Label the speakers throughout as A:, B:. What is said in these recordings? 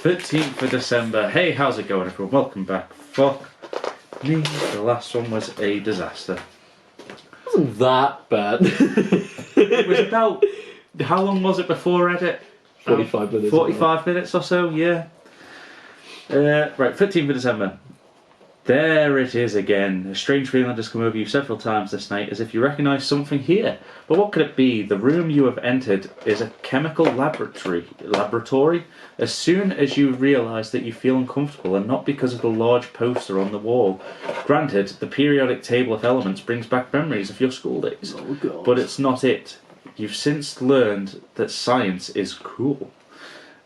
A: 13th of December. Hey, how's it going, everyone? Welcome back. Fuck me, the last one was a disaster.
B: It wasn't that bad.
A: It was about... How long was it before edit?
B: 45 minutes.
A: 45 minutes or so, yeah. Right, 13th of December. There it is again. A strange feeling has come over you several times this night, as if you recognise something here. But what could it be? The room you have entered is a chemical laboratory. As soon as you realise that you feel uncomfortable, and not because of the large poster on the wall. Granted, the periodic table of elements brings back memories of your school days.
B: Oh, God.
A: But it's not it. You've since learned that science is cool.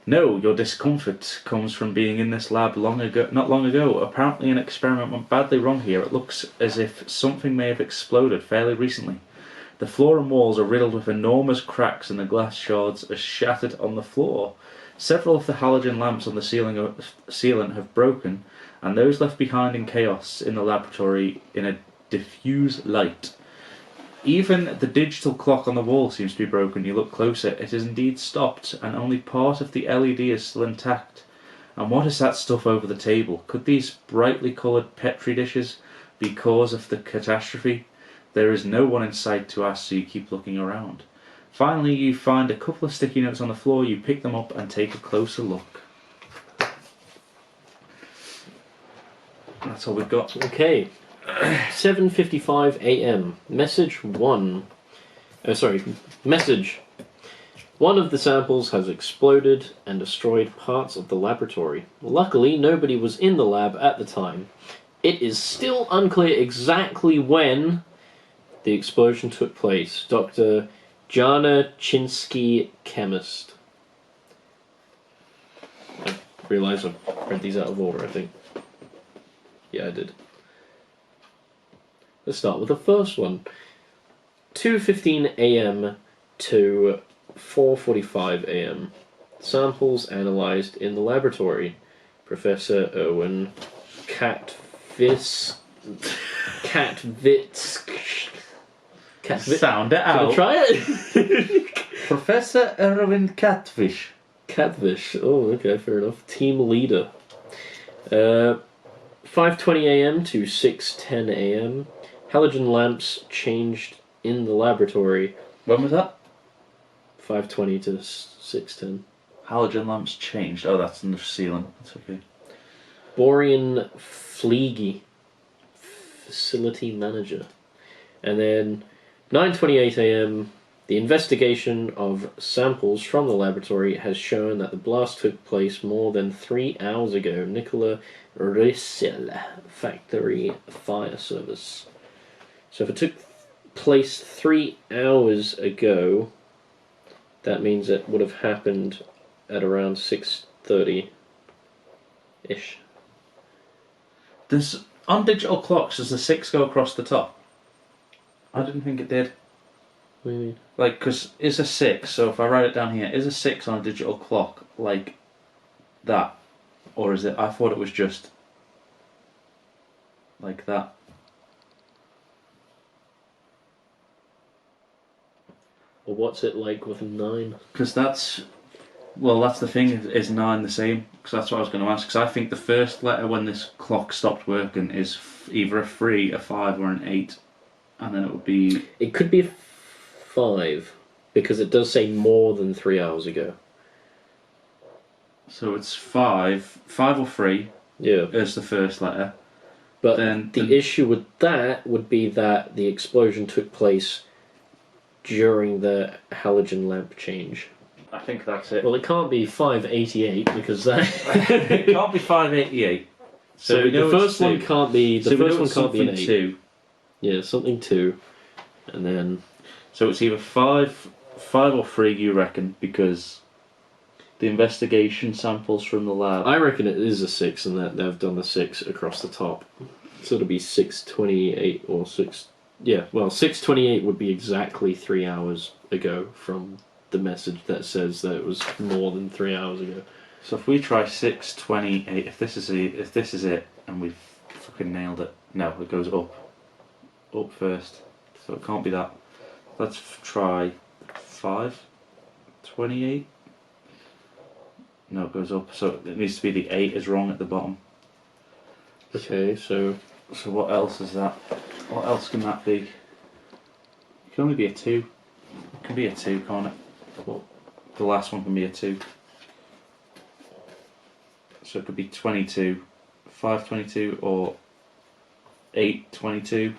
A: No, your discomfort comes from being in this lab not long ago. Apparently an experiment went badly wrong here. It looks as if something may have exploded fairly recently. The floor and walls are riddled with enormous cracks and the glass shards are shattered on the floor. Several of the halogen lamps on the ceiling have broken, and those left behind in chaos in the laboratory in a diffuse light. Even the digital clock on the wall seems to be broken. You look closer, it is indeed stopped, and only part of the LED is still intact. And what is that stuff over the table? Could these brightly coloured Petri dishes be cause of the catastrophe? There is no one in sight to ask, so you keep looking around. Finally, you find a couple of sticky notes on the floor. You pick them up and take a closer look. That's all we've got.
B: Okay. 7:55 a.m. Message 1. Message. One of the samples has exploded and destroyed parts of the laboratory. Luckily, nobody was in the lab at the time. It is still unclear exactly when the explosion took place. Dr. Jana Chinsky, chemist. I realise I've read these out of order, I think. Yeah, I did. Let's start with the first one. 2:15 a.m. to 4:45 a.m. Samples analysed in the laboratory. Professor Erwin Katvitz.
A: Sound it out.
B: Can I try it?
A: Professor Erwin Katvish.
B: Catfish. Oh, okay, fair enough. Team leader. 5:20 a.m. to 6:10 a.m. Halogen lamps changed in the laboratory.
A: When was that?
B: 5:20 to 6:10.
A: Halogen lamps changed. Oh, that's in the ceiling. That's okay.
B: Borean Fleege, facility manager. And then 9:28 a.m. The investigation of samples from the laboratory has shown that the blast took place more than 3 hours ago. Nikola Rissel, factory fire service. So if it took place 3 hours ago, that means it would have happened at around 6:30-ish.
A: On digital clocks, does the 6 go across the top? I didn't think it did.
B: What do you mean?
A: Like, because is a 6, so if I write it down here, is a 6 on a digital clock like that? Or is it, I thought it was just like that.
B: Or what's it like with a 9?
A: Because that's the thing, is 9 the same? Because that's what I was going to ask. Because I think the first letter when this clock stopped working is either a 3, a 5 or an 8. And then it would be...
B: It could be a 5, because it does say more than 3 hours ago.
A: So it's 5 or 3
B: Yeah.
A: is the first letter.
B: But
A: then
B: the issue with that would be that the explosion took place during the halogen lamp change.
A: I think that's it.
B: Well, it can't be 588 because that...
A: It can't be 588.
B: So
A: we know
B: the first
A: it's
B: one
A: 2.
B: can't be... The
A: So we
B: first
A: know
B: one
A: it's
B: can't be an 8.
A: something 2.
B: Yeah, something 2. And then...
A: So it's either 5 or 3, you reckon, because the investigation samples from the lab...
B: I reckon it is a 6 and that they've done the 6 across the top. So it'll be 6:28 or 6... Yeah, well, 6:28 would be exactly 3 hours ago from the message that says that it was more than 3 hours ago.
A: So if we try 6:28, if this is it, and we've fucking nailed it. No, it goes up first. So it can't be that. Let's try 5:28. No, it goes up. So it needs to be the 8 is wrong at the bottom.
B: Okay, so
A: So what else is that? What else can that be? It can only be a 2. It can be a 2, can't it?
B: What?
A: The last one can be a 2. So it could be 22, 522 or 822.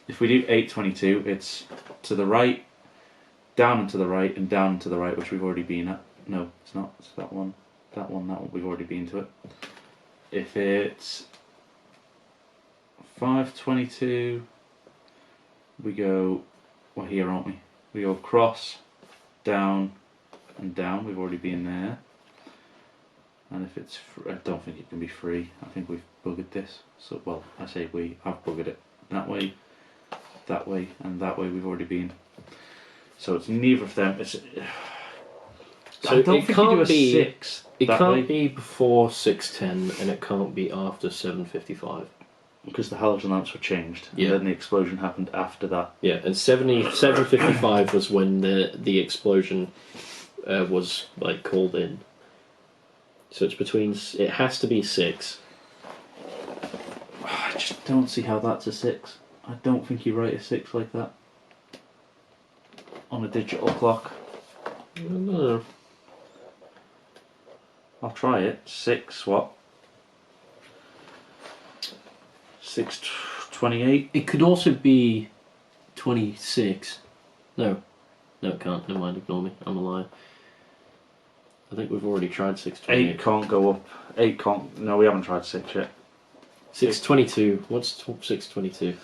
A: If we do 822, it's to the right, down and to the right, and down and to the right, which we've already been at. No, it's not. It's that one. That one, we've already been to it. If it's 522, we go, we're here, aren't we? We go across, down, and down. We've already been there. And if it's, I don't think it can be free. I think we've buggered this. So, well, I say we. I've buggered it. That way, and that way. We've already been. So it's neither of them. It's.
B: So
A: I don't
B: it
A: think
B: can't
A: you do a
B: be.
A: 6.
B: It
A: that
B: can't
A: way,
B: be before 6:10, and it can't be after 7:55.
A: because the halogen lamps were changed.
B: Yeah.
A: And then the explosion happened after that.
B: Yeah, and 7:55 was when the explosion was like called in. So it's between. It has to be 6.
A: I just don't see how that's a 6. I don't think you write a 6 like that on a digital clock.
B: I don't know.
A: I'll try it. 6 what? 6:28.
B: It could also be 26. No, it can't. Never mind. Ignore me. I'm a liar. I think we've already tried 6:28.
A: 8 can't go up. 8 can't. No, we haven't tried 6 yet.
B: 6:22. What's 6:22?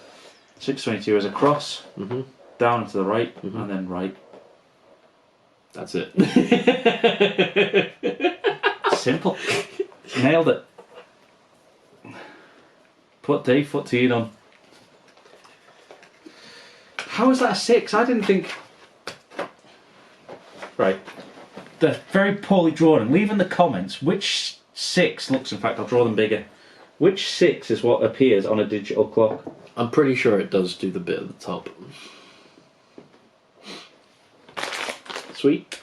A: 6:22 is across,
B: Mhm.
A: down and to the right,
B: Mhm.
A: and then right.
B: That's it.
A: Simple. Nailed it. Put Dave 14 on. How is that a 6? I didn't think. Right. They're very poorly drawn. And leave in the comments which 6 looks. In fact, I'll draw them bigger. Which 6 is what appears on a digital clock?
B: I'm pretty sure it does do the bit at the top. Sweet.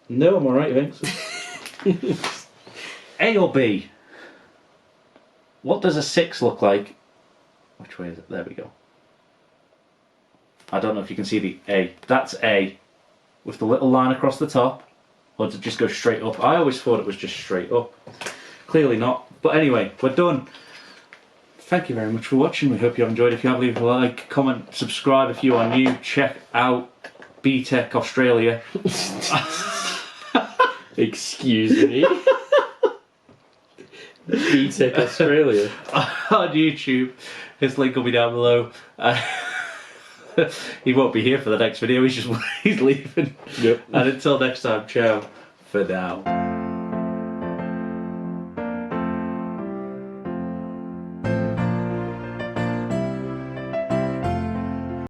A: No, I'm alright, thanks. A or B? What does a 6 look like? Which way is it? There we go. I don't know if you can see the A. That's A. With the little line across the top. Or does it just go straight up? I always thought it was just straight up. Clearly not. But anyway, we're done. Thank you very much for watching. We hope you have enjoyed. If you have, leave a like, comment, subscribe if you are new. Check out BTEC Australia.
B: Excuse me. BTEC Australia.
A: On YouTube. His link will be down below. He won't be here for the next video. He's leaving.
B: Yep.
A: And until next time, ciao for now.